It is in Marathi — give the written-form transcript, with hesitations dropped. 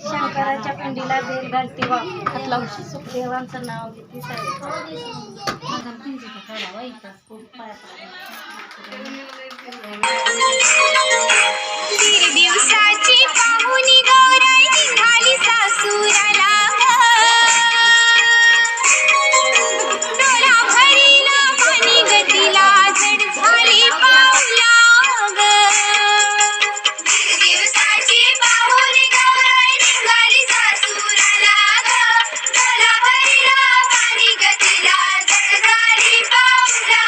शंकराच्या पिंडीला बेल घालती वा हात लावशी सुखदेवांचं नाव घेते दीड दिवसाची पाहुणी गौराई निघाली सासूराला डोला भरीला पाणी गतीला जड झाली पाऊला दीड दिवसाची पाहुणी गौराई निघाली सासूराला डोला भरीला पाणी गतीला जड झाली पाऊला